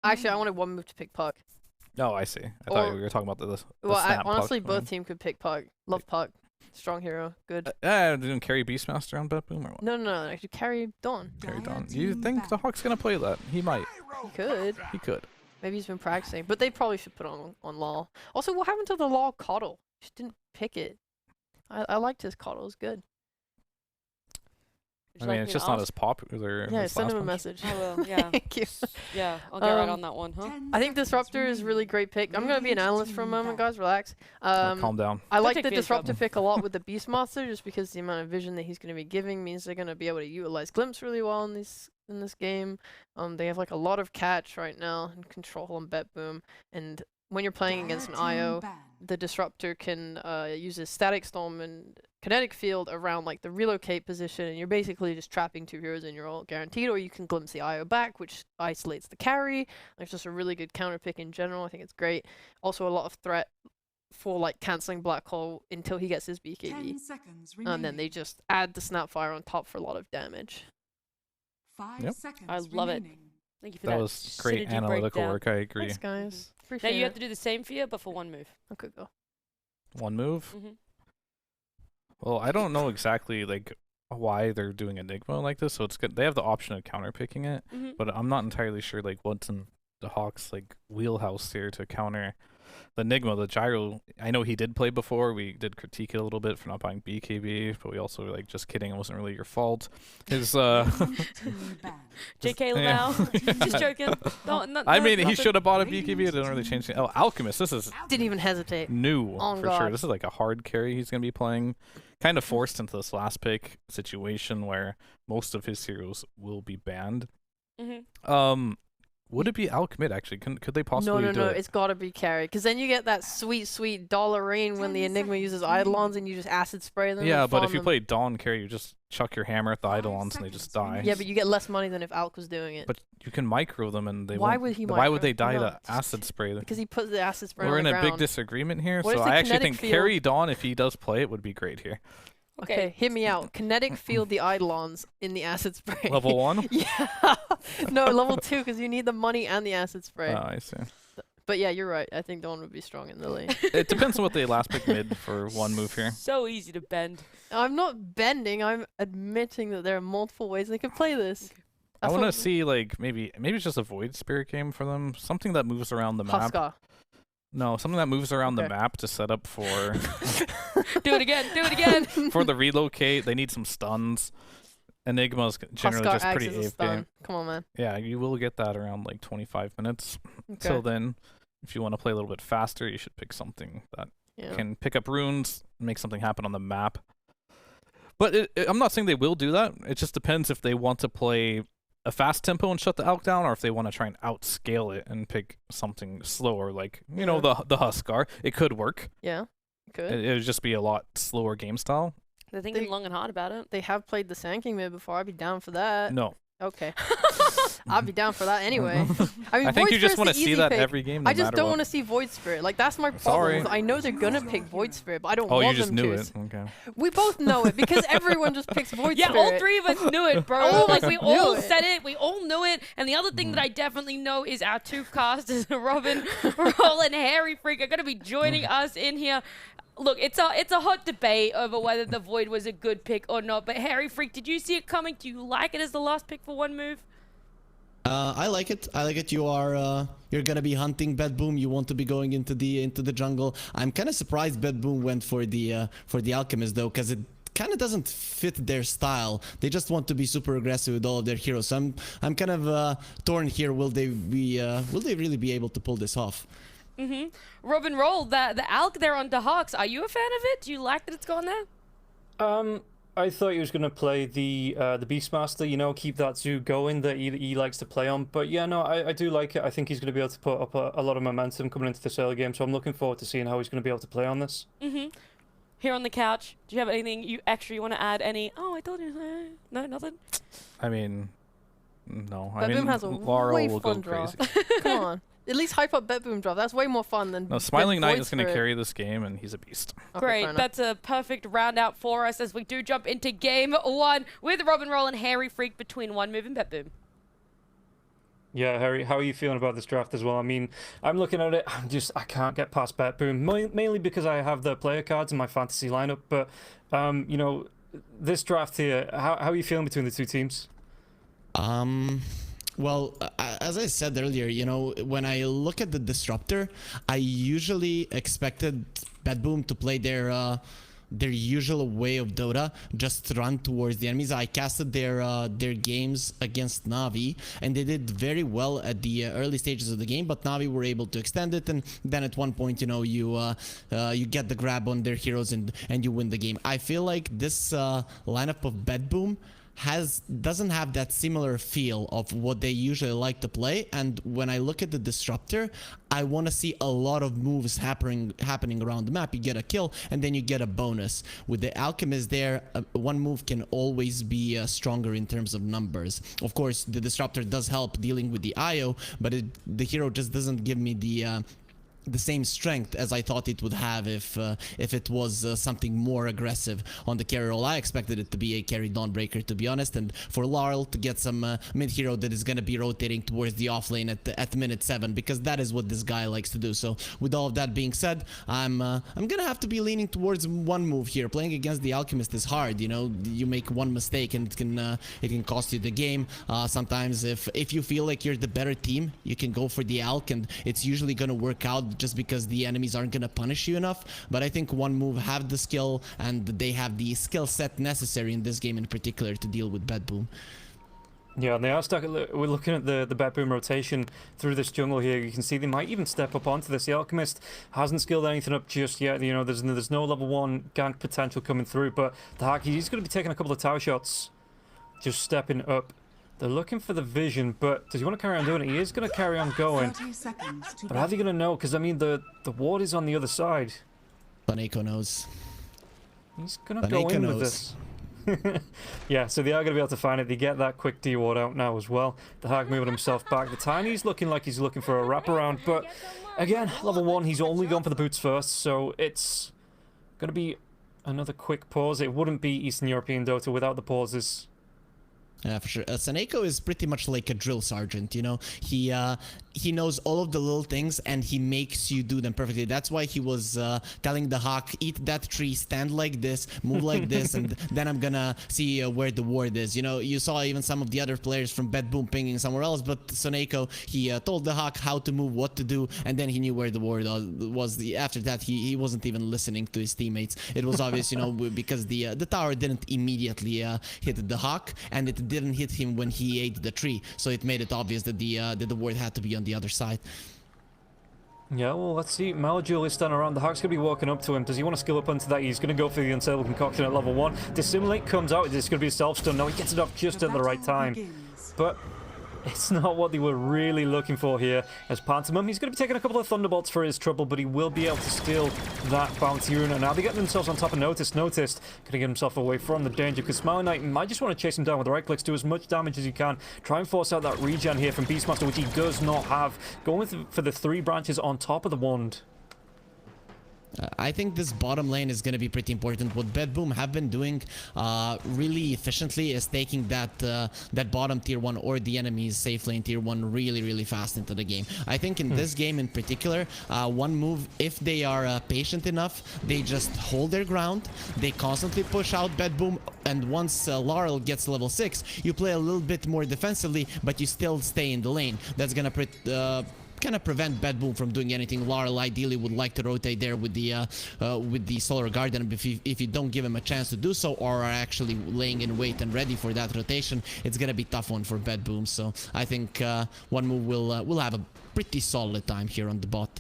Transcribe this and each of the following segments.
Actually, I wanted OneMove to pick Puck. Oh, I see. I thought you were talking about the Well, snap honestly, Puck both team could pick Puck. Love Puck. Strong hero. Good. Didn't carry Beastmaster on BetBoom or what? No. Actually, carry Dawn. Carry Dawn. You think the Hawk's gonna play that? He might. He could. He could. Maybe he's been practicing, but they probably should put on LOL. Also, what happened to the LOL Coddle? Just didn't pick it. I liked his Coddle. It was good. I mean, it's just not as popular. Yeah, as send him a last message. I will, yeah. Thank you. Yeah, I'll get right on that one, huh? I think Disruptor is a really great pick. I'm going to be an analyst for a moment, guys. Relax. Calm down. I like take the Fear's Disruptor pick a lot with the Beastmaster, just because the amount of vision that he's going to be giving means they're going to be able to utilize Glimpse really well in this game. They have like a lot of catch right now and control on BetBoom. And when you're playing against an IO, the Disruptor can use his Static Storm and Kinetic Field around like the relocate position, and you're basically just trapping 2 heroes in your ult guaranteed, or you can glimpse the IO back, which isolates the carry. It's just a really good counter pick in general. I think it's great. Also a lot of threat for like canceling Black Hole until he gets his BKB. And then they just add the Snapfire on top for a lot of damage. Yep. I love it. Thank you for That that. was great synergy analytical breakdown. work. I agree. Thanks, guys. Now Appreciate you have it. to do the same for you, but for one move. Okay, go. One move. Mm-hmm. Well, I don't know exactly like why they're doing Enigma like this, so it's good. They have the option of counter picking it, Mm-hmm. but I'm not entirely sure like what's in the Hawks like wheelhouse here to counter the Enigma. The Gyro, I know he did play before. We did critique it a little bit for not buying BKB, but we also were like, just kidding, it wasn't really your fault. His JK Lamau, just joking. I mean, he should have bought a BKB. It didn't really change anything. Oh, Alchemist, this is Didn't even hesitate. new On for God. sure. This is like a hard carry he's going to be playing. Kind of forced into this last pick situation where most of his heroes will be banned. Mm-hmm. Would it be Alchemid actually? Could they possibly do No. it? It's gotta be carry, because then you get that sweet dollar rain when the Enigma uses Eidolons and you just acid spray them. Yeah, and but farm if you them. play Dawn carry, you just chuck your hammer at the Eidolons and they just die. Yeah, but you get less money than if Alk was doing it. But you can micro them and they Why won't. would he Why would micro? they die No, to acid spray? Because he puts the acid spray We're on in the a big ground. disagreement here, What so is the I actually kinetic think field? carry Dawn, if he does play it, would be great here. Okay, hit me out. Kinetic field the Eidolons in the acid spray. Level 1? Yeah. No, level 2, because you need the money and the acid spray. Oh, I see. But yeah, you're right. I think Dawn would be strong in the lane. It depends on what they last pick mid for one move here. So easy to bend. I'm not bending. I'm admitting that there are multiple ways they could play this. I That's want to what- see like maybe it's just a Void Spirit game for them. Something that moves around the map. Huskar. No, something that moves around the Okay. map to set up for Do it again. Do it again. for the relocate. They need some stuns. Enigma's generally Huskar just acts pretty as a AFK. stun. Come on, man. Yeah, you will get that around like 25 minutes. Okay. Till then, if you want to play a little bit faster, you should pick something that Yeah. can pick up runes, make something happen on the map. But I'm not saying they will do that. It just depends if they want to play a fast tempo and shut the Alk down, or if they want to try and outscale it and pick something slower, like you know the Huskar. It could work. Yeah. Good. It would just be a lot slower game style. They're thinking long and hard about it. They have played the Sand King mid before. I'd be down for that. No, Okay. I'd be down for that anyway. I mean, I think Void you just Spirit's want to the see easy that pick. every game. No I just matter don't what. want to see Void Spirit. Like, that's my problem. Sorry. I know they're going to pick Void Spirit, but I don't Oh, want you just them knew to. it. Okay. We both know it because everyone just picks Void Yeah, Spirit. all three of us knew it, bro. All of Like us we knew all it. said it. We all knew it. And the other thing that I definitely know is our two casters, Robbnroll and Harry Freak, are going to be joining us in here. Look, it's a hot debate over whether the Void was a good pick or not. But Harry Freak, did you see it coming? Do you like it as the last pick for one move? I like it. I like it. You are you're gonna be hunting BetBoom. You want to be going into the jungle. I'm kind of surprised BetBoom went for the Alchemist though, because it kind of doesn't fit their style. They just want to be super aggressive with all of their heroes. So I'm kind of torn here. Will they really be able to pull this off? Robbnroll, the Alk there on the Hawks. Are you a fan of it? Do you like that it's gone there? I thought he was going to play the Beastmaster, you know, keep that zoo going that he likes to play on. But yeah, no, I do like it. I think he's going to be able to put up a lot of momentum coming into this early game. So I'm looking forward to seeing how he's going to be able to play on this. Here on the couch, do you have anything extra you want to add? Oh, I told you. No, nothing? I mean, no. I BetBoom mean, has a Laurel way will go fun draw. crazy. Come on. At least hype up BetBoom draft. That's way more fun than No, Smiling than Knight Void is going to Spirit. carry this game, and he's a beast. Okay, Great, fair enough. that's a perfect round out for us as we do jump into game one with Robbnroll and Harry Freak between OneMove and BetBoom. Yeah, Harry, how are you feeling about this draft as well? I mean, I'm looking at it, I can't get past BetBoom, mainly because I have the player cards in my fantasy lineup, but, you know, this draft here, how are you feeling between the two teams? Well, as I said earlier, you know, when I look at the Disruptor, I usually expected BetBoom to play their usual way of Dota, just run towards the enemies. I casted their games against Na'Vi, and they did very well at the early stages of the game, but Na'Vi were able to extend it, and then at one point, you know, you get the grab on their heroes and you win the game. I feel like this lineup of BetBoom doesn't have that similar feel of what they usually like to play, and when I look at the Disruptor, I want to see a lot of moves happening around the map. You get a kill and then you get a bonus. With the Alchemist there, one move can always be stronger in terms of numbers. Of course, the Disruptor does help dealing with the IO, but the hero just doesn't give me the same strength as I thought it would have if it was something more aggressive on the carry role. I expected it to be a carry Dawnbreaker, to be honest, and for Laurel to get some mid hero that is going to be rotating towards the off lane at minute 7, because that is what this guy likes to do. So with all of that being said, I'm gonna have to be leaning towards OneMove here. Playing against the Alchemist is hard, you know. You make one mistake and it can cost you the game. Sometimes if you feel like you're the better team, you can go for the Alch, and it's usually gonna work out just because the enemies aren't gonna punish you enough. But I think OneMove have the skill, and they have the skill set necessary in this game in particular to deal with BetBoom. Yeah, and they are stuck. We're looking at the BetBoom rotation through this jungle here. You can see they might even step up onto this. The Alchemist hasn't skilled anything up just yet. You know, there's no level 1 gank potential coming through, but the Hack, he's going to be taking a couple of tower shots, just stepping up. They're looking for the vision, but does he want to carry on doing it? He is going to carry on going. But how are they going to know? Because, I mean, the ward is on the other side. Baneko knows. He's going to go in with this. Yeah, so they are going to be able to find it. They get that quick D ward out now as well. The Hag moving himself back. The Tiny's looking like he's looking for a wraparound, but again, level 1, he's only gone for the boots first, so it's going to be another quick pause. It wouldn't be Eastern European Dota without the pauses. Yeah, for sure. Saneko is pretty much like a drill sergeant, you know. He knows all of the little things and he makes you do them perfectly. That's why he was telling the Hawk, eat that tree, stand like this, move like this, and then I'm gonna see where the ward is. You know, you saw even some of the other players from BetBoom pinging somewhere else, but Saneko, he told the Hawk how to move, what to do, and then he knew where the ward was. After that, he wasn't even listening to his teammates. It was obvious, you know, because the tower didn't immediately hit the Hawk, and it didn't hit him when he ate the tree, so it made it obvious that the ward had to be on the other side. Yeah, well, let's see. Malajul is standing around. The Hawk's going to be walking up to him. Does he want to skill up onto that? He's going to go for the Unstable Concoction at level 1. Dissimulate comes out. It's going to be a self-stun. No, he gets it off just at the right time. But it's not what they were really looking for here as Pantomime. He's going to be taking a couple of Thunderbolts for his trouble, but he will be able to steal that Bounty Rune. And now they're getting themselves on top of Noticed. Going to get himself away from the danger, because Smiling Knight might just want to chase him down with the right clicks, do as much damage as you can. Try and force out that regen here from Beastmaster, which he does not have. Going for the 3 branches on top of the wand. I think this bottom lane is going to be pretty important. What BetBoom have been doing really efficiently is taking that bottom tier 1 or the enemy's safe lane tier 1 really fast into the game. I think in this game in particular, OneMove, if they are patient enough, they just hold their ground. They constantly push out BetBoom, and once Laurel gets level 6, you play a little bit more defensively, but you still stay in the lane. That's going to kind of prevent BetBoom from doing anything. Laurel ideally would like to rotate there with the Solar Garden. If you don't give him a chance to do so, or are actually laying in wait and ready for that rotation, it's gonna be a tough one for BetBoom. So I think OneMove will have a pretty solid time here on the bot.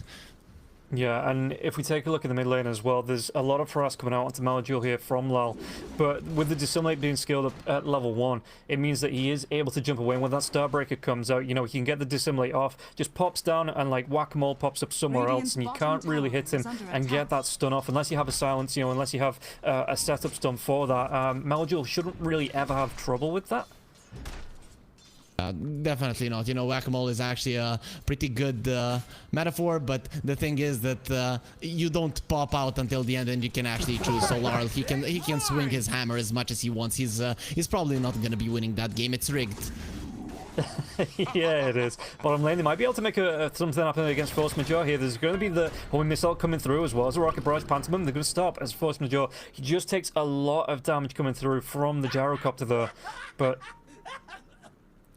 Yeah, and if we take a look at the mid lane as well, there's a lot of harass coming out onto Malajul here from Lal. But with the Dissimulate being skilled up at level 1, it means that he is able to jump away. And when that Starbreaker comes out, you know, he can get the Dissimulate off, just pops down, and like Whack-A-Mole pops up somewhere else, and you can't really hit him and get that stun off unless you have a silence, you know, unless you have a setup stun for that. Malajul shouldn't really ever have trouble with that. Definitely not. You know, Whack-A-Mole is actually a pretty good metaphor, but the thing is that you don't pop out until the end and you can actually choose. So Laurel, he can swing his hammer as much as he wants. He's probably not going to be winning that game. It's rigged. Yeah, it is. Bottom lane, they might be able to make something happen against Force Majeure here. There's going to be the homing missile coming through as well as a Rocket Barrage Pantomime. They're going to stop as Force Majeure. He just takes a lot of damage coming through from the Gyrocopter there. But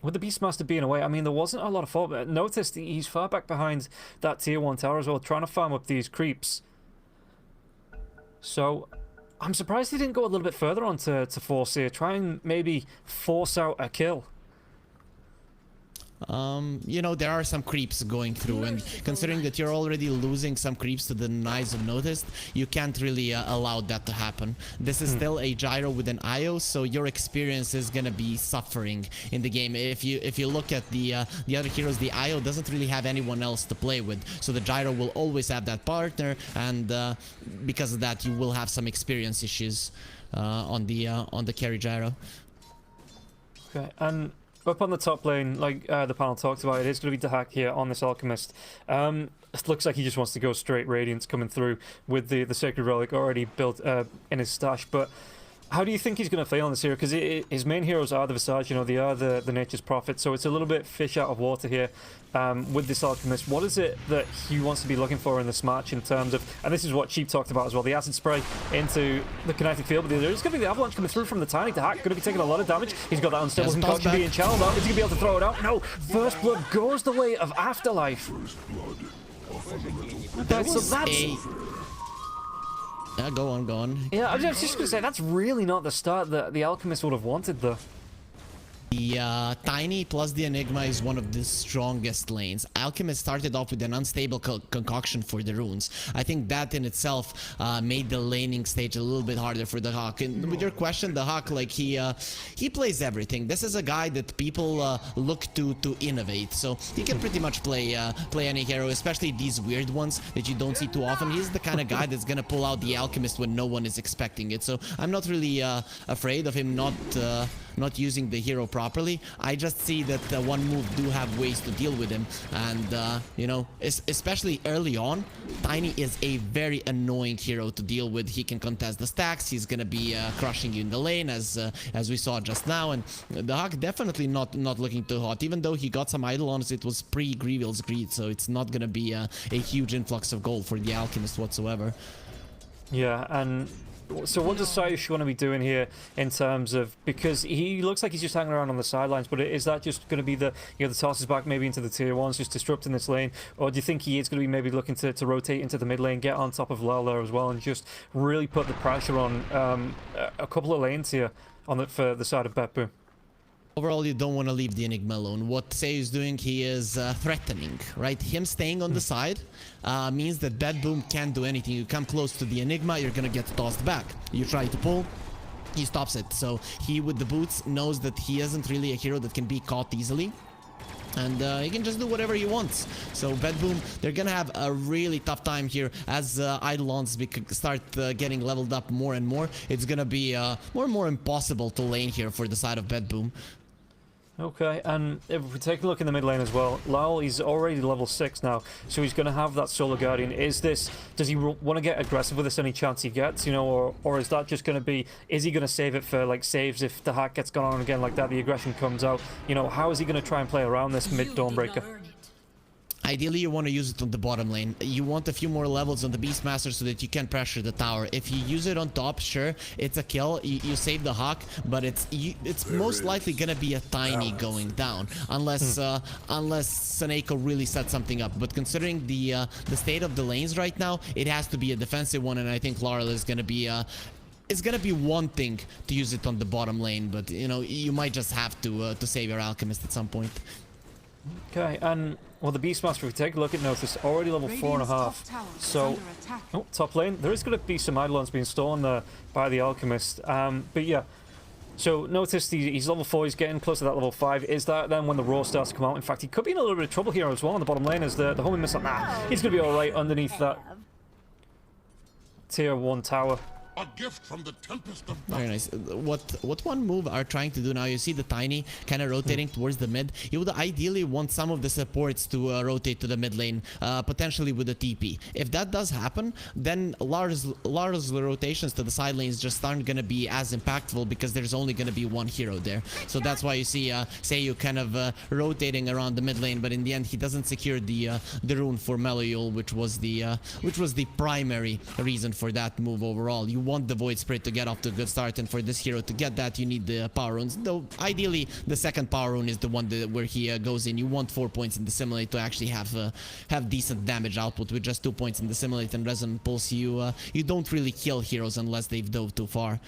with the Beastmaster being away, I mean, there wasn't a lot of fault. But notice he's far back behind that tier 1 tower as well, trying to farm up these creeps. So I'm surprised he didn't go a little bit further on to force here. Try and maybe force out a kill. You know, there are some creeps going through, and considering that you're already losing some creeps to the Knights of Notice, you can't really allow that to happen. This is still a gyro with an IO, so your experience is gonna be suffering in the game. If you look at the other heroes, the IO doesn't really have anyone else to play with, so the gyro will always have that partner, and because of that, you will have some experience issues on the carry gyro. Okay, and up on the top lane, like the panel talked about, it is going to be Dahak here on this Alchemist. It looks like he just wants to go straight Radiance coming through with the Sacred Relic already built in his stash. But how do you think he's going to fail on this hero? Because his main heroes are the Visage, you know, they are the Nature's Prophet. So it's a little bit fish out of water here with this Alchemist. What is it that he wants to be looking for in this match in terms of, and this is what Sheep talked about as well, the Acid Spray into the Kinetic Field. But there's going to be the Avalanche coming through from the Tiny. Dahak going to be taking a lot of damage. He's got that Unstable Concoction being channeled out. Is he going to be able to throw it out? No. First Blood goes the way of Afterlife. Okay, so that's... Go on. Yeah, I was just going to say, that's really not the start that the Alchemist would have wanted, though. The Tiny plus the Enigma is one of the strongest lanes. Alchemist started off with an unstable concoction for the runes. I think that in itself made the laning stage a little bit harder for the Hawk. And with your question, the Hawk, like he plays everything. This is a guy that people look to innovate. So he can pretty much play any hero, especially these weird ones that you don't see too often. He's the kind of guy that's gonna pull out the Alchemist when no one is expecting it. So I'm not really afraid of him not using the hero properly. I just see that OneMove do have ways to deal with him, and you know, especially early on, Tiny is a very annoying hero to deal with. He can contest the stacks. He's gonna be crushing you in the lane, as we saw just now. And the Hawk definitely not looking too hot, even though he got some Eidolons. It was pre-Grievil's Greed, so it's not gonna be a huge influx of gold for the Alchemist whatsoever. Yeah, and so what does Sayush want to be doing here in terms of, because he looks like he's just hanging around on the sidelines, but is that just going to be the, you know, the tosses back maybe into the tier 1s, just disrupting this lane, or do you think he is going to be maybe looking to rotate into the mid lane, get on top of Lal there as well, and just really put the pressure on a couple of lanes here on for the side of BetBoom? Overall, you don't want to leave the Enigma alone. What Sei is doing, he is threatening, right? Him staying on the side means that BetBoom can't do anything. You come close to the Enigma, you're gonna get tossed back. You try to pull, he stops it. So he, with the boots, knows that he isn't really a hero that can be caught easily. And he can just do whatever he wants. So BetBoom, they're gonna have a really tough time here as Eidolons start getting leveled up more and more. It's gonna be more and more impossible to lane here for the side of BetBoom. Okay, and if we take a look in the mid lane as well, Lal, he's already level 6 now, so he's going to have that Solar Guardian. Does he want to get aggressive with this any chance he gets, you know, or is that just going to be, is he going to save it for, like, saves if the hack gets gone on again like that, the aggression comes out? You know, how is he going to try and play around this mid Dawnbreaker? Ideally, you want to use it on the bottom lane. You want a few more levels on the Beastmaster so that you can pressure the tower. If you use it on top, sure, it's a kill. You save the Hawk, but it's most likely gonna be a Tiny going down, unless Seneko really set something up. But considering the state of the lanes right now, it has to be a defensive one, and I think Laurel is gonna be it's gonna be one thing to use it on the bottom lane, but you know, you might just have to save your Alchemist at some point. Okay, and well, the Beastmaster, if we take a look at Notice, already level 4.5. So, top lane, there is going to be some Eidolons being stolen there by the Alchemist. But yeah, so Notice he's level 4, he's getting close to that level 5. Is that then when the Roar starts to come out? In fact, he could be in a little bit of trouble here as well on the bottom lane as the homing missile. Nah, he's going to be alright underneath that tier 1 tower. A gift from the Tempest of Very nice. What OneMove are trying to do now, you see the Tiny kind of rotating towards the mid. You would ideally want some of the supports to rotate to the mid lane, potentially with a TP. If that does happen, then Lars' rotations to the side lanes just aren't going to be as impactful because there's only going to be one hero there. So that's why you see Seiyu kind of rotating around the mid lane, but in the end he doesn't secure the rune for Meliul, which was the primary reason for that move overall. You want the Void Spirit to get off to a good start, and for this hero to get that, you need the power runes. Though ideally, the second power rune is the one where he goes in. You want 4 points in the Simulate to actually have decent damage output. With just 2 points in the Simulate and Resonant Pulse, you don't really kill heroes unless they've dove too far.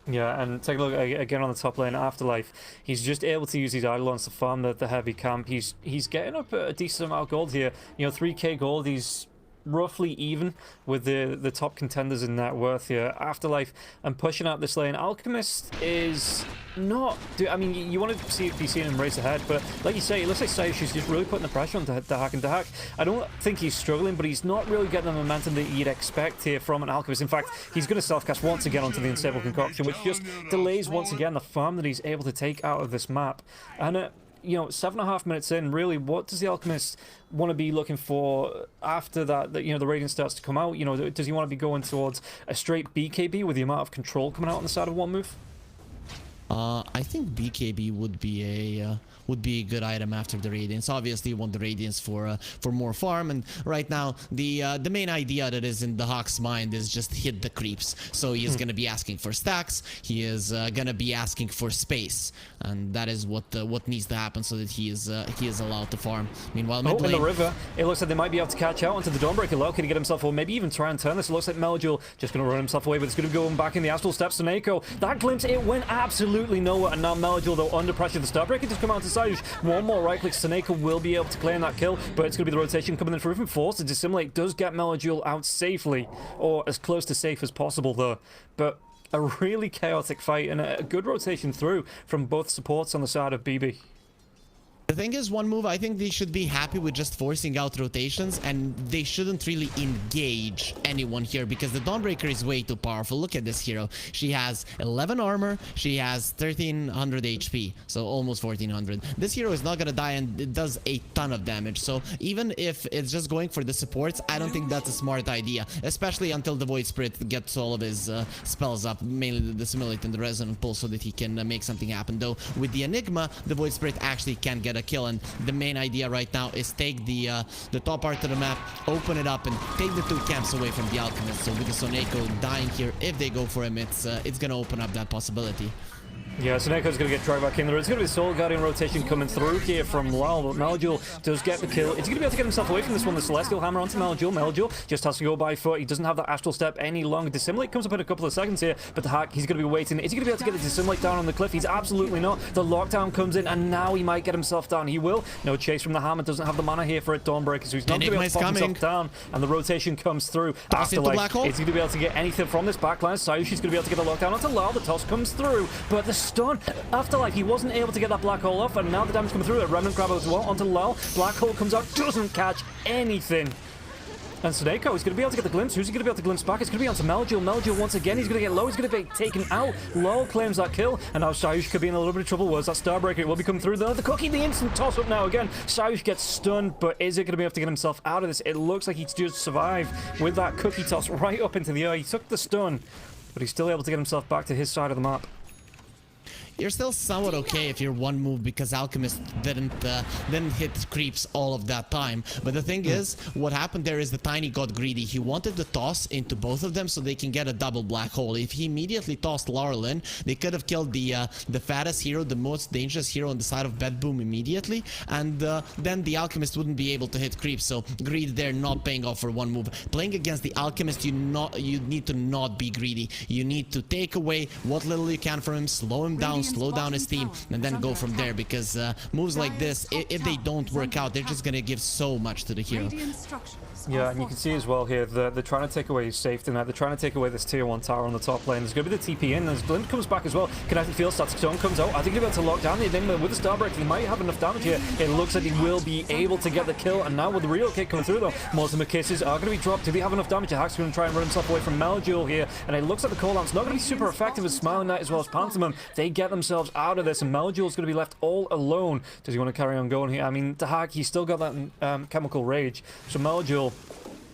Yeah, and take a look again on the top lane. Afterlife, he's just able to use his Eidolons to farm the heavy camp. He's getting up a decent amount of gold here. You know, 3k gold. He's roughly even with the top contenders in net worth here. Afterlife and pushing out this lane. Alchemist is not... I mean, you want to be seeing him race ahead, but like you say, it looks like Sayushi's just really putting the pressure on Dahak, and Dahak, I don't think he's struggling, but he's not really getting the momentum that you'd expect here from an Alchemist. In fact, he's going to self-cast once again onto the Unstable Concoction, which just delays once again the farm that he's able to take out of this map. And you know, 7.5 minutes in, really, what does the Alchemist want to be looking for after that, you know, the Radiant starts to come out? You know, does he want to be going towards a straight BKB with the amount of control coming out on the side of OneMove? I think BKB would be a good item after the Radiance. Obviously, you want the Radiance for more farm, and right now the main idea that is in the Hawk's mind is just hit the creeps. So he is gonna be asking for stacks. He is gonna be asking for space, and that is what needs to happen so that he is allowed to farm. Meanwhile, mid lane, in the river, it looks like they might be able to catch out onto the Dawnbreaker low. Can he get himself, or maybe even try and turn this? It looks like Meljul just gonna run himself away, but it's gonna be going back in the Astral Steps. Soneko, that glimpse, it went absolutely nowhere, and now Meljul, though, under pressure. The Starbreaker just come out to Sayush. One more right click, Soneko will be able to claim that kill, but it's going to be the rotation coming in for Rhythm Force. The Dissimulate does get Meljul out safely, or as close to safe as possible, though. But a really chaotic fight and a good rotation through from both supports on the side of BB. the thing is, OneMove, I think they should be happy with just forcing out rotations, and they shouldn't really engage anyone here because the Dawnbreaker is way too powerful. Look at this hero. She has 11 armor, she has 1300 HP, so almost 1400. This hero is not gonna die, and it does a ton of damage. So even if it's just going for the supports, I don't think that's a smart idea, especially until the Void Spirit gets all of his spells up, mainly the Simulate and the Resonant Pulse, so that he can make something happen. Though with the Enigma, the Void Spirit actually can get a kill, and the main idea right now is take the top part of the map, open it up, and take the two camps away from the Alchemist. So with the Soneko dying here, if they go for him, it's gonna open up that possibility. Yeah, Soneko's going to get dragged back in there. It's going to be a Soul Guardian rotation coming through here from Lal, but Meljul does get the kill. Is he going to be able to get himself away from this one? The Celestial Hammer onto Meljul. Meljul just has to go by foot. He doesn't have that Astral Step any longer. Dissimulate comes up in a couple of seconds here, but the hack, he's going to be waiting. Is he going to be able to get the Dissimulate down on the cliff? He's absolutely not. The lockdown comes in, and now he might get himself down. He will. No chase from the Hammer. Doesn't have the mana here for a Dawnbreaker, so he's not going to be able to pop himself down, and the rotation comes through. Afterlife, is he going to be able to get anything from this backline? Sayushi's going to be able to get the lockdown onto Lal. The toss comes through, but the stun... Afterlife, he wasn't able to get that Black Hole off, and now the damage coming through. A Remnant Grab as well onto Lal. Black Hole comes out, doesn't catch anything. And Soneko is going to be able to get the glimpse. Who's he going to be able to glimpse back? It's going to be onto Meljul. Meljul once again, he's going to get low. He's going to be taken out. Lal claims that kill, and now Sayush could be in a little bit of trouble. Where's that Starbreaker? It will be coming through there. The Cookie, the instant toss up now again. Sayush gets stunned, but is it going to be able to get himself out of this? It looks like he's just survived with that Cookie toss right up into the air. He took the stun, but he's still able to get himself back to his side of the map. You're still somewhat okay if you're OneMove because Alchemist didn't hit creeps all of that time. But the thing is, what happened there is the Tiny got greedy. He wanted to toss into both of them so they can get a double Black Hole. If he immediately tossed Laurel in, they could have killed the fattest hero, the most dangerous hero on the side of BetBoom immediately, and then the Alchemist wouldn't be able to hit creeps. So greed there not paying off for OneMove. Playing against the Alchemist, you need to not be greedy. You need to take away what little you can from him, slow him down, slow down his team, and then go from there, because moves like this, if they don't work out, they're just gonna give so much to the hero. Yeah, and you can see as well here, they're trying to take away his safety net. They're trying to take away this tier 1 tower on the top lane. There's going to be the TP in, as Glint comes back as well. Kinetic Field Static Stone comes out. I think he'll be able to lock down the Enigma with the Starbreaker. He might have enough damage here. It looks like he will be able to get the kill, and now with the relocate coming through though, multiple kisses are going to be dropped. Do they have enough damage? Hack's going to try and run himself away from Meljul here, and it looks like the cooldown's not going to be super effective as Smiling Knight as well as Pantomime. They get themselves out of this, and Meljul's going to be left all alone. Does he want to carry on going here? I mean, the Hack, he's still got that Chemical Rage, so Meljul,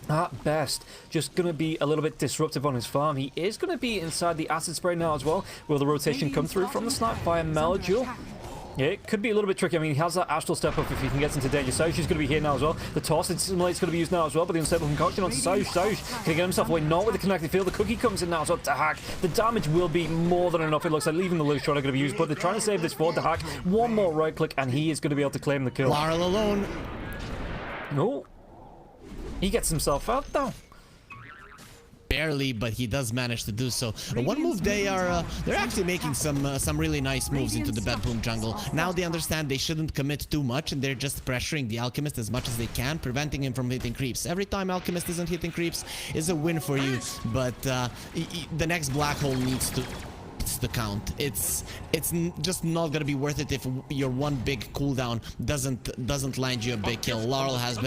at best, just going to be a little bit disruptive on his farm. He is going to be inside the Acid Spray now as well. Will the rotation come through from the snipe via Meljul? Yeah, it could be a little bit tricky. I mean, he has that Astral Step up if he can get into danger. Sayush is going to be here now as well. The Toss Assimilate's going to be used now as well, but the Unstable Concoction onto Sayush. Sayush can he get himself away? Not with the Connected Field. The Cookie comes in now as well to Hack. The damage will be more than enough. It looks like leaving the loose shot are going to be used, but they're trying to save this for the Hack. One more right click, and he is going to be able to claim the kill. Laurel alone. No. He gets himself out though. Barely, but he does manage to do so. OneMove, they're actually making some really nice moves into the BetBoom jungle. Now they understand they shouldn't commit too much, and they're just pressuring the Alchemist as much as they can, preventing him from hitting creeps. Every time Alchemist isn't hitting creeps is a win for you, but the next black hole needs to the count. It's just not gonna be worth it if your one big cooldown doesn't land you a big kill. Laurel has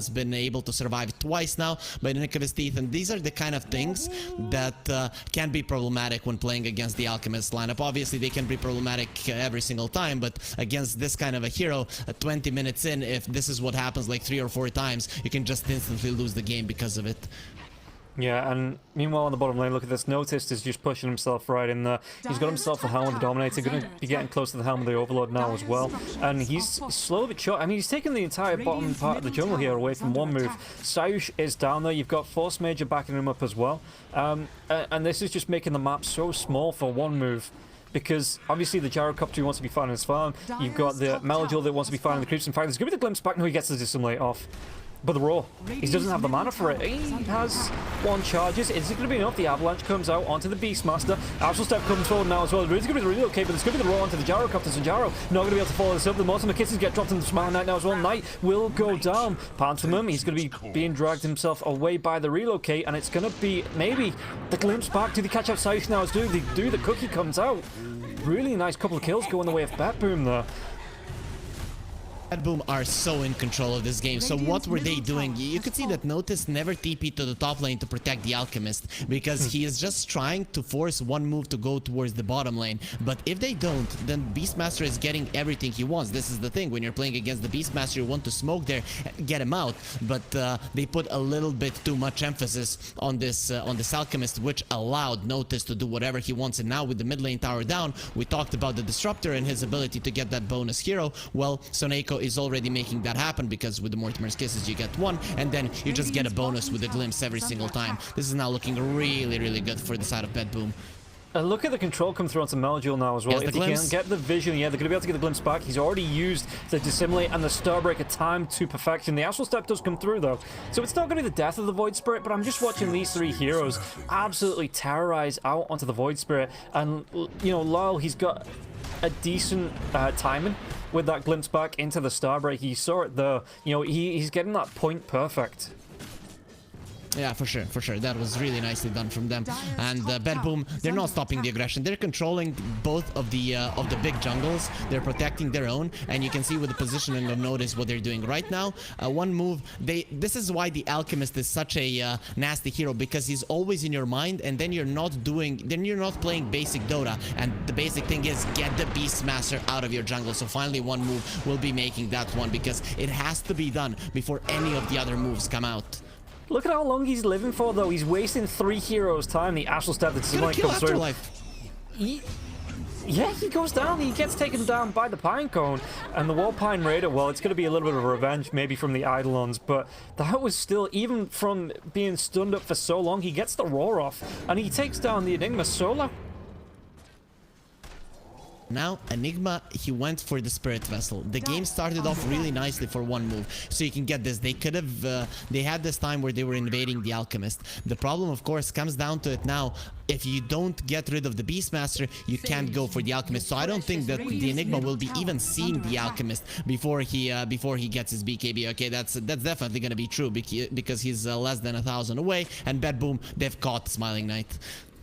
been able to survive twice now by the nick of his teeth, and these are the kind of things that can be problematic when playing against the Alchemist lineup. Obviously they can be problematic every single time, but against this kind of a hero, 20 minutes in, if this is what happens like 3 or 4 times, you can just instantly lose the game because of it. Yeah, and meanwhile on the bottom lane, look at this. Noticed is just pushing himself right in there. He's got himself a Helm of the Dominator, going to be getting close to the Helm of the Overlord now as well. And he's slow but sure. I mean, he's taken the entire bottom part of the jungle here away from OneMove. Sayush is down there. You've got Force Major backing him up as well. And this is just making the map so small for OneMove, because obviously the Gyrocopter wants to be finding his farm. You've got the Meljul that wants to be finding the creeps. In fact, there's going to be the Glimpse back. No, he gets the Dissimulate off. But the Roar, he doesn't have the mana for it. He has 1 charges. Is it going to be enough? The Avalanche comes out onto the Beastmaster. Astral Step comes forward now as well. There is going to be the relocate, but there's going to be the Roar onto the Gyrocopters, and Gyro not going to be able to follow this up. The Mortimer Kisses get dropped into the Smiling Knight now as well. Knight will go down. Pantomime, he's going to be being dragged himself away by the relocate, and it's going to be maybe the Glimpse back. Do they catch up Sayush now? As they do, the Cookie comes out. Really nice couple of kills going the way of BetBoom there. BetBoom are so in control of this game. So what were they doing? You could see that Notice never TP'd to the top lane to protect the Alchemist, because he is just trying to force OneMove to go towards the bottom lane. But if they don't, then Beastmaster is getting everything he wants. This is the thing. When you're playing against the Beastmaster, you want to smoke there, get him out. But they put a little bit too much emphasis on this Alchemist, which allowed Notice to do whatever he wants. And now with the mid lane tower down, we talked about the Disruptor and his ability to get that bonus hero. Well, Soneko is already making that happen, because with the Mortimer's Kisses you get 1, and then you just get a bonus with a Glimpse every single time. This is now looking really, really good for the side of BetBoom. Look at the control come through onto Meljul now as well. Yes, if he can get the vision, yeah, they're going to be able to get the Glimpse back. He's already used the Dissimulate and the Starbreaker time to perfection. The Astral Step does come through though, so it's not going to be the death of the Void Spirit, but I'm just watching these 3 heroes absolutely terrorize out onto the Void Spirit. And, you know, Lyle, he's got a decent timing with that Glimpse back into the Starbreaker. You saw it there. You know, he's getting that point perfect. Yeah, for sure, for sure. That was really nicely done from them. And BetBoom, they're not stopping the aggression. They're controlling both of the big jungles. They're protecting their own, and you can see with the positioning of Notice what they're doing right now. OneMove, this is why the Alchemist is such a nasty hero, because he's always in your mind, and then you're not playing basic Dota. And the basic thing is get the Beastmaster out of your jungle. So finally OneMove will be making that one, because it has to be done before any of the other moves come out. Look at how long he's living for, though. He's wasting 3 heroes' time. The Astral Step that Dissimulate comes through. Yeah, he goes down. He gets taken down by the Pinecone. And the Warpine Raider, well, it's going to be a little bit of revenge, maybe from the Eidolons, but that was still, even from being stunned up for so long, he gets the Roar off, and he takes down the Enigma solo. Now, Enigma, he went for the Spirit Vessel. The game started off really nicely for OneMove, so you can get this. They could have, they had this time where they were invading the Alchemist. The problem, of course, comes down to it now. If you don't get rid of the Beastmaster, you can't go for the Alchemist. So I don't think that the Enigma will be even seeing the Alchemist before he gets his BKB. Okay, that's definitely gonna be true because he's less than 1,000 away. And BetBoom, they've caught Smiling Knight.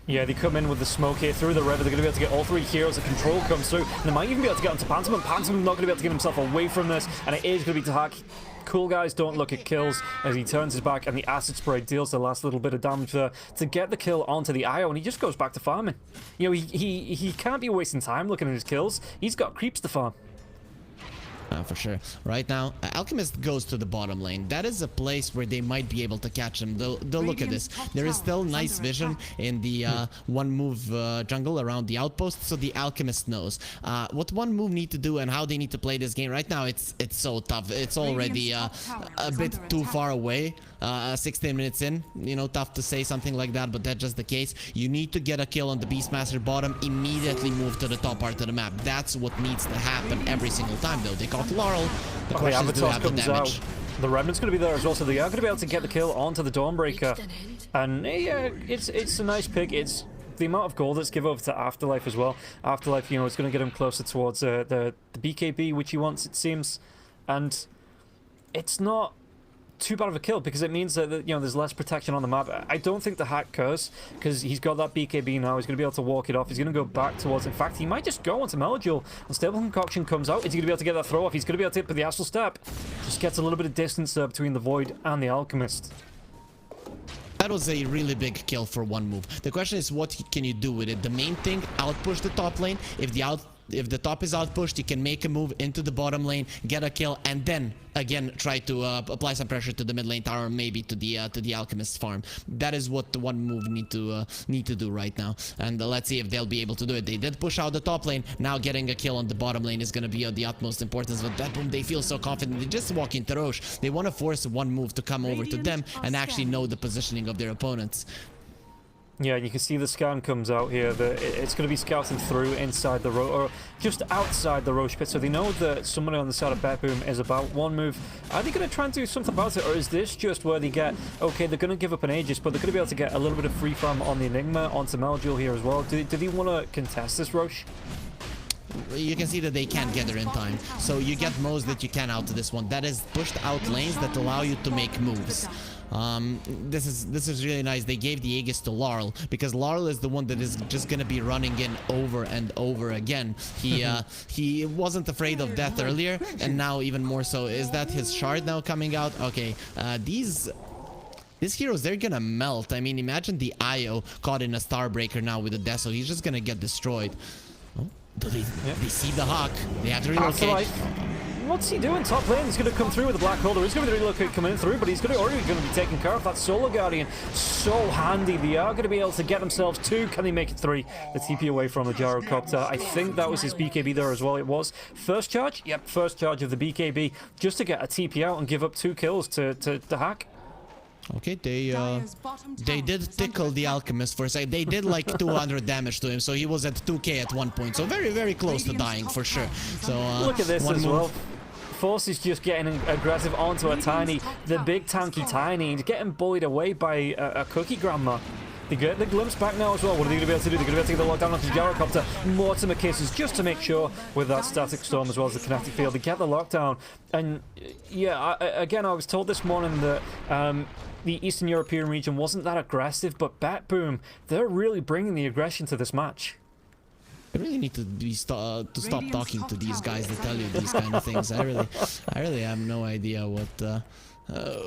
Yeah, they come in with the smoke here through the river. They're going to be able to get all 3 heroes. The control comes through. And they might even be able to get onto Pantomime. Pantomime's not going to be able to get himself away from this. And it is going to be Tahak. Cool guys don't look at kills as he turns his back and the acid spray deals the last little bit of damage there to get the kill onto the IO, and he just goes back to farming. You know, he can't be wasting time looking at his kills. He's got creeps to farm. For sure. Right now, Alchemist goes to the bottom lane. That is a place where they might be able to catch him. They'll look at this. There is still nice vision in the OneMove jungle around the outpost, so the Alchemist knows what OneMove need to do and how they need to play this game. Right now, it's so tough. It's already a bit too far away. 16 minutes in, you know, tough to say something like that, but that's just the case. You need to get a kill on the Beastmaster bottom, immediately move to the top part of the map. That's what needs to happen every single time, though. They caught Laurel. The question is, do they have the damage? The Remnant's going to be there as well, so they are going to be able to get the kill onto the Dawnbreaker. And yeah, it's a nice pick. It's the amount of gold that's given over to Afterlife as well. Afterlife, you know, it's going to get him closer towards the BKB, which he wants, it seems. And it's not too bad of a kill because it means that, you know, there's less protection on the map. I don't think the hack cares because he's got that BKB now. He's going to be able to walk it off. He's going to go back towards, in fact, he might just go onto Meljul. And Stable Concoction comes out. Is he going to be able to get that throw off? He's going to be able to hit with the Astral Step. Just gets a little bit of distance there between the Void and the Alchemist. That was a really big kill for OneMove. The question is, what can you do with it? The main thing, outpush the top lane. If the top is outpushed, you can make a move into the bottom lane, get a kill, and then again try to apply some pressure to the mid lane tower, maybe to the Alchemist farm. That is what the OneMove need to do right now. And let's see if they'll be able to do it. They did push out the top lane. Now getting a kill on the bottom lane is going to be of the utmost importance. But BetBoom, they feel so confident. They just walk into Roche. They want to force OneMove to come over to them and actually know the positioning of their opponents. Yeah, you can see the scan comes out here. It's going to be scouting through inside the Roche, or just outside the Roche pit. So they know that somebody on the side of BetBoom is about OneMove. Are they going to try and do something about it, or is this just where they get, okay, they're going to give up an Aegis, but they're going to be able to get a little bit of free farm on the Enigma, onto Meljul here as well? Do they want to contest this Roche? You can see that they can't get there in time. So you get most that you can out of this one. That is pushed out lanes that allow you to make moves. This is really nice. They gave the Aegis to Laurel because Laurel is the one that is just gonna be running in over and over again. He wasn't afraid of death earlier, and now even more so. Is that his shard now coming out? Okay, these heroes, they're gonna melt. I mean, imagine the IO caught in a Starbreaker now with a Deso. He's just gonna get destroyed. Oh, they see the Hawk. They have to relocate. What's he doing? Top lane, he's going to come through with the Black Hole. There is going to be the relocate coming through, but he's already going to be taking care of that Solar Guardian. So handy. They are going to be able to get themselves 2. Can they make it 3? The TP away from the Gyrocopter. I think that was his BKB there as well. It was. First charge? Yep, first charge of the BKB just to get a TP out and give up 2 kills to the hack. Okay, they did tickle the Alchemist for a second. They did like 200 damage to him, so he was at 2k at one point. So very, very close to dying for sure. So look at this as well. Force is just getting aggressive onto a Tiny, the big tanky Tiny, and getting bullied away by a Cookie Grandma. They get the glimpse back now as well. What are they going to be able to do? They're going to be able to get the lockdown onto the Gyrocopter. Mortimer kisses just to make sure with that Static Storm as well as the Kinetic Field. They get the lockdown. And yeah, again, I was told this morning that the Eastern European region wasn't that aggressive, but BetBoom, they're really bringing the aggression to this match. I really need to stop talking to these guys that tell you these kind of things. I really have no idea what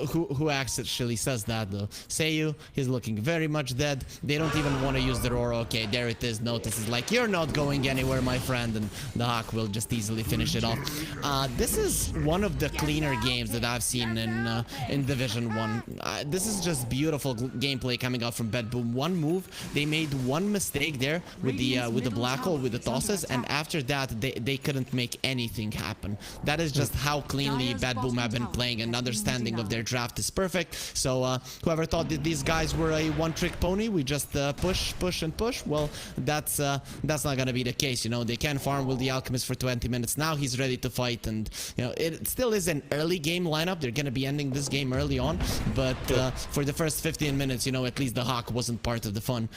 who actually says that though. Seiyu, he's looking very much dead. They don't even want to use the Aurora. Okay, there it is. Notice is like, you're not going anywhere, my friend, and the Hawk will just easily finish it off. This is one of the cleaner games that I've seen in Division 1. This is just beautiful gameplay coming out from BetBoom. OneMove, they made one mistake there with the Black Hole, with the tosses, and after that they couldn't make anything happen. That is just how cleanly BetBoom have been playing and understanding timing of their draft is perfect. So whoever thought that these guys were a one-trick pony, we just push, and push. Well, that's not gonna be the case. You know, they can farm with the Alchemist for 20 minutes. Now he's ready to fight, and you know, it still is an early game lineup. They're gonna be ending this game early on, but for the first 15 minutes, you know, at least the Hawk wasn't part of the fun.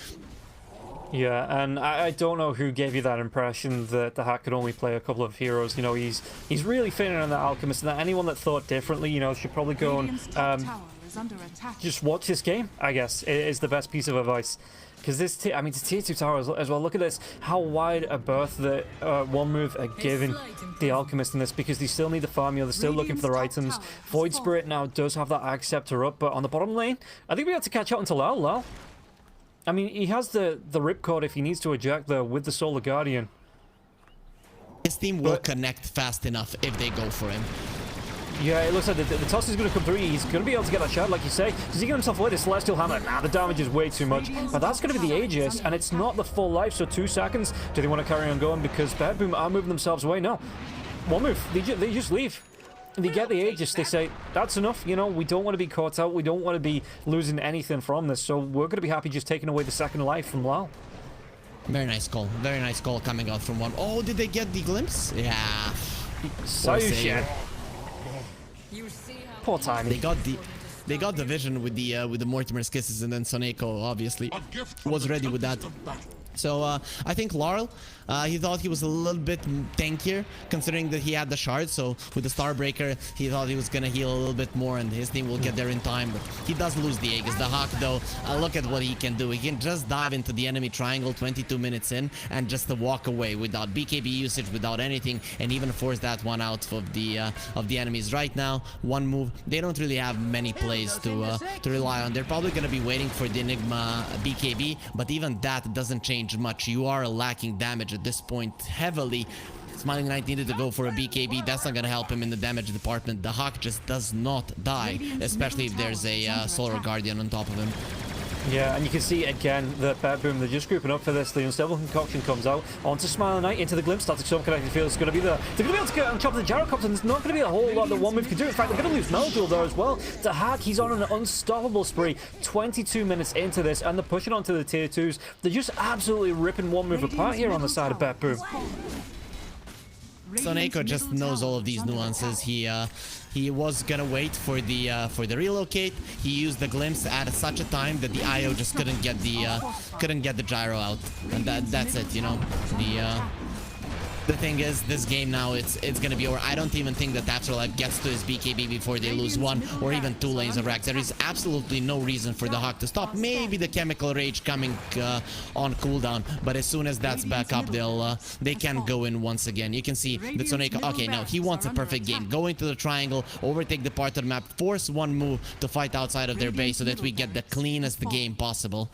Yeah, and I don't know who gave you that impression that the Hack could only play a couple of heroes. You know, he's really fitting on the Alchemist, and that anyone that thought differently, you know, should probably go and just watch this game, I guess, is the best piece of advice. Because this, I mean, it's tier 2 tower as well. Look at this, how wide a berth that OneMove are giving the Alchemist in this, because they still need the farm, you know, they're still looking for the items. Void Spirit now does have that Ag Scepter up, but on the bottom lane, I think we have to catch up until Lal. I mean, he has the ripcord if he needs to eject there with the Solar Guardian. His team will connect fast enough if they go for him. Yeah, it looks like the toss is going to come through. He's going to be able to get that shot, like you say. Does he get himself away? The Celestial Hammer. Nah, the damage is way too much. But that's going to be the Aegis, and it's not the full life, so 2 seconds. Do they want to carry on going? Because BetBoom are moving themselves away. No. OneMove. They just leave. They get the Aegis. They say, that's enough. You know, we don't want to be caught out. We don't want to be losing anything from this. So we're going to be happy just taking away the second life from Lal. Very nice call. Very nice call coming out from one. Oh, did they get the glimpse? Yeah. So shit. Poor timing. They got the vision with the Mortimer's kisses, and then Soneko obviously was ready with that. So I think Laurel, he thought he was a little bit tankier considering that he had the shard. So with the Starbreaker, he thought he was gonna heal a little bit more, and his team will get there in time. But he does lose the Aegis. The Hawk, though, look at what he can do. He can just dive into the enemy triangle 22 minutes in and just walk away without BKB usage, without anything, and even force that one out of the enemies. Right now, OneMove, they don't really have many plays to rely on. They're probably gonna be waiting for the Enigma BKB, but even that doesn't change much. You are lacking damage at this point heavily. Smiling Knight needed to go for a BKB. That's not gonna help him in the damage department. The Hawk just does not die, especially if there's a Solar Guardian on top of him. Yeah, and you can see again that BetBoom, they're just grouping up for this. The Unstable Concoction comes out onto Smiling Knight, into the Glimpse. Static Storm Connected Field is going to be there. They're going to be able to get on top of the Gyrocopter, and there's not going to be a whole lot that OneMove can do. In fact, they're going to lose Melduel there as well. The Hack, he's on an unstoppable spree. 22 minutes into this, and they're pushing onto the tier 2s. They're just absolutely ripping OneMove apart here on the side of BetBoom. Soneko just knows all of these nuances. He was gonna wait for the relocate. He used the glimpse at such a time that the IO just couldn't get the gyro out, and that's it. You know, the thing is, this game now, it's gonna be over. I don't even think that Afterlife gets to his BKB before they lose 1 or even 2 lanes of Rax. There is absolutely no reason for the Hawk to stop. Maybe the Chemical Rage coming on cooldown, but as soon as that's back up, they can go in once again. You can see that Soneko, okay, now he wants a perfect game. Go into the triangle, overtake the part of the map, force OneMove to fight outside of their base so that we get the cleanest game possible.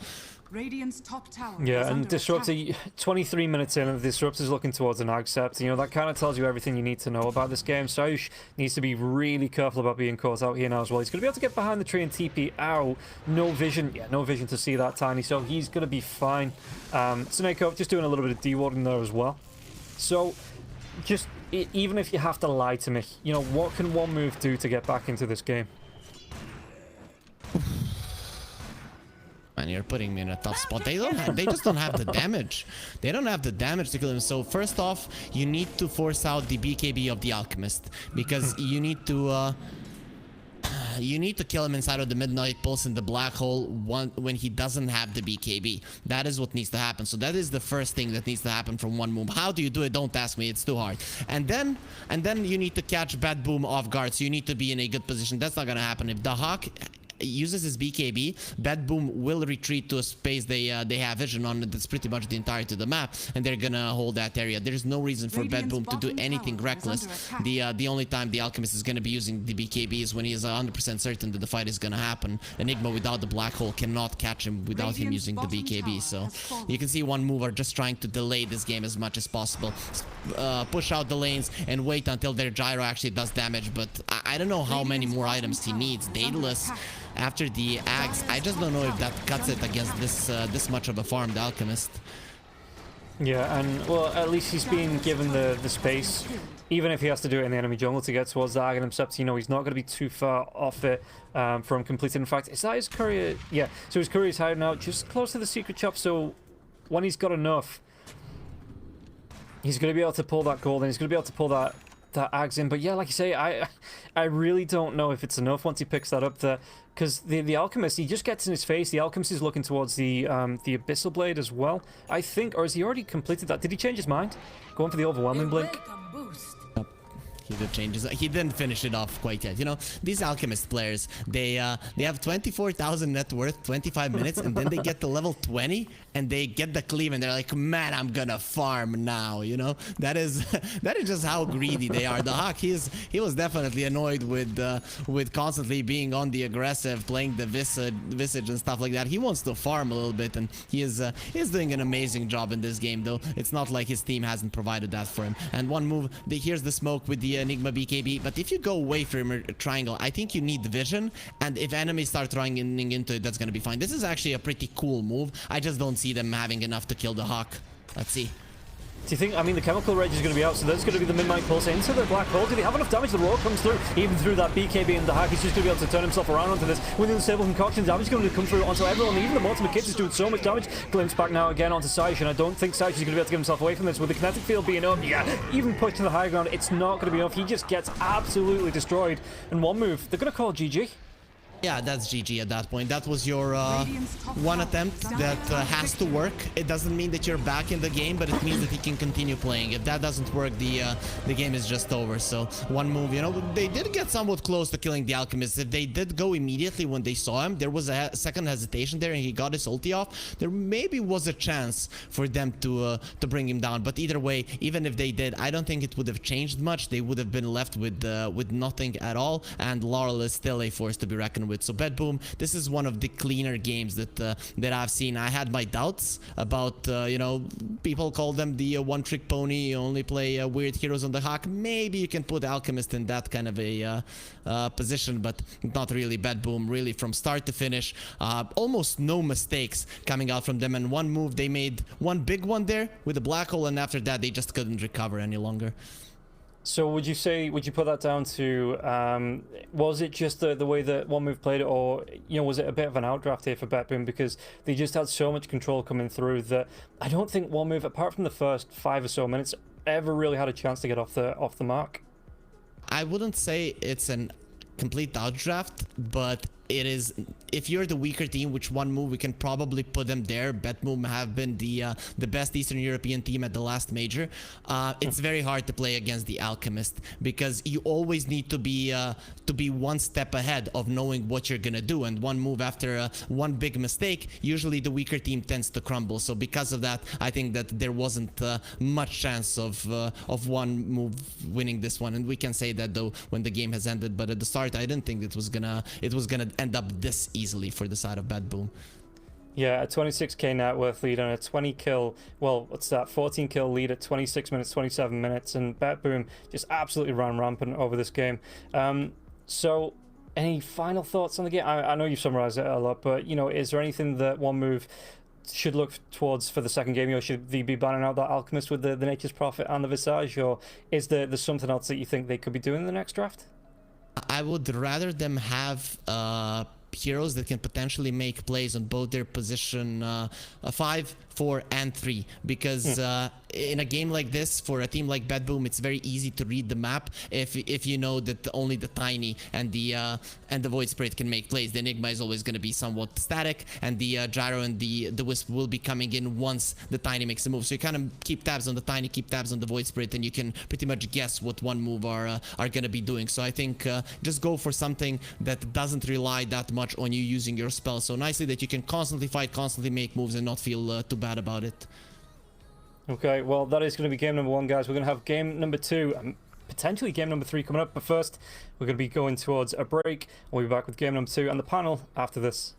Radiant's top tower. Yeah, and Disruptor, 23 minutes in, and Disruptor's looking towards an Accept. You know, that kind of tells you everything you need to know about this game. Saush needs to be really careful about being caught out here now as well. He's going to be able to get behind the tree and TP out. No vision. Yeah, no vision to see that Tiny, so he's going to be fine. Soneko just doing a little bit of dewarding there as well. So, just, even if you have to lie to me, you know, what can OneMove do to get back into this game? Man, you're putting me in a tough spot. They just don't have the damage. They don't have the damage to kill him. So first off, you need to force out the BKB of the Alchemist, because you need to kill him inside of the Midnight Pulse in the Black Hole when he doesn't have the BKB. That is what needs to happen. So that is the first thing that needs to happen from OneMove. How do you do it? Don't ask me. It's too hard. And then you need to catch BetBoom off guard. So you need to be in a good position. That's not gonna happen. If the Hawk uses his BKB, BetBoom will retreat to a space they have vision on. That's pretty much the entirety of the map, and they're gonna hold that area. There's no reason for BetBoom to do anything reckless. The only time the Alchemist is gonna be using the BKB is when he is 100% certain that the fight is gonna happen. Enigma without the Black Hole cannot catch him without him using the BKB. So you can see OneMove are just trying to delay this game as much as possible. Push out the lanes and wait until their gyro actually does damage, but I don't know how many more items he needs. Daedalus after the axe, I just don't know if that cuts it against this much of a farmed Alchemist. Yeah, and well, at least he's being given the space. even if he has to do it in the enemy jungle to get towards the Aghanim Scepter, you know, he's not going to be too far off it from completing. In fact, is that his courier? Yeah, so his courier is hiding out just close to the secret shop, so when he's got enough, he's going to be able to pull that gold, and he's going to be able to pull that Ags in. But yeah, like you say, I really don't know if it's enough once he picks that up there, because the Alchemist, he just gets in his face. The Alchemist is looking towards the Abyssal Blade as well, I think, or has he already completed that? Did he change his mind? Going for the Overwhelming Blink? He did changes. He didn't finish it off quite yet. You know, these Alchemist players, they have 24,000 net worth, 25 minutes, and then they get to level 20, and they get the cleave, and they're like, man, I'm gonna farm now. You know, that is just how greedy they are. The Hawk, he was definitely annoyed with constantly being on the aggressive, playing the visage and stuff like that. He wants to farm a little bit, and he is doing an amazing job in this game. Though it's not like his team hasn't provided that for him. And OneMove, here's the smoke with the Enigma BKB, but if you go away from a triangle, I think you need vision, and if enemies start running into it, that's gonna be fine. This is actually a pretty cool move. I just don't see them having enough to kill the Hawk. Let's see. Do you think, I mean, the Chemical Rage is going to be out, so there's going to be the Midnight Pulse into the Black Hole. Do they have enough damage? The Roar comes through, even through that BKB, and the Hack is just going to be able to turn himself around onto this. With the Unstable Concoction, damage is going to come through onto everyone. Even the Mortimer Kids is doing so much damage. Glimpse back now again onto Saish, and I don't think Saish is going to be able to get himself away from this. With the Kinetic Field being up, yeah, even pushed to the high ground, it's not going to be enough. He just gets absolutely destroyed. And OneMove, they're going to call GG. Yeah, that's GG at that point. That was your one attempt that has to work. It doesn't mean that you're back in the game, but it means that he can continue playing. If that doesn't work, the game is just over. So OneMove, you know, they did get somewhat close to killing the Alchemist. If they did go immediately when they saw him, there was a second hesitation there, and he got his ulti off. There maybe was a chance for them to bring him down. But either way, even if they did, I don't think it would have changed much. They would have been left with nothing at all, and Laurel is still a force to be reckoned with. So BetBoom, this is one of the cleaner games that I've seen. I had my doubts about, you know, people call them the one-trick pony. You only play weird heroes on the Hawk. Maybe you can put Alchemist in that kind of a position, but not really. BetBoom, really from start to finish, almost no mistakes coming out from them. And OneMove, they made one big one there with the Black Hole, and after that they just couldn't recover any longer. So would you put that down to, was it just the way that OneMove played it, or, you know, was it a bit of an outdraft here for BetBoom, because they just had so much control coming through that I don't think OneMove, apart from the first 5 or so minutes, ever really had a chance to get off the mark? I wouldn't say it's an complete outdraft, but it is, if you're the weaker team, which OneMove, we can probably put them there. BetBoom have been the best Eastern European team at the last major. It's very hard to play against the Alchemist, because you always need to be one step ahead of knowing what you're gonna do. And OneMove, after one big mistake, usually the weaker team tends to crumble. So because of that, I think that there wasn't much chance of OneMove winning this one. And we can say that though when the game has ended. But at the start, I didn't think it was gonna end up this easily for the side of BetBoom. Yeah, a 26k net worth lead and a 20 kill, well, what's that, 14 kill lead at 26 minutes, 27 minutes, and BetBoom just absolutely ran rampant over this game. So any final thoughts on the game? I know you've summarized it a lot, but, you know, is there anything that OneMove should look towards for the second game? Or should they be banning out that Alchemist with the Nature's Prophet and the Visage, or is there something else that you think they could be doing in the next draft? I would rather them have heroes that can potentially make plays on both their position 5, 4, and 3, because in a game like this, for a team like BetBoom, it's very easy to read the map if you know that only the Tiny and the Void Spirit can make plays. The Enigma is always going to be somewhat static, and the Gyro and the Wisp will be coming in once the Tiny makes a move. So you kind of keep tabs on the Tiny, keep tabs on the Void Spirit, and you can pretty much guess what OneMove are going to be doing. So I think just go for something that doesn't rely that much on you using your spell so nicely that you can constantly fight, constantly make moves, and not feel too bad about it. Okay, well, that is going to be game number 1, guys. We're going to have game number 2 and potentially game number 3 coming up. But first, we're going to be going towards a break. We'll be back with game number 2 and the panel after this.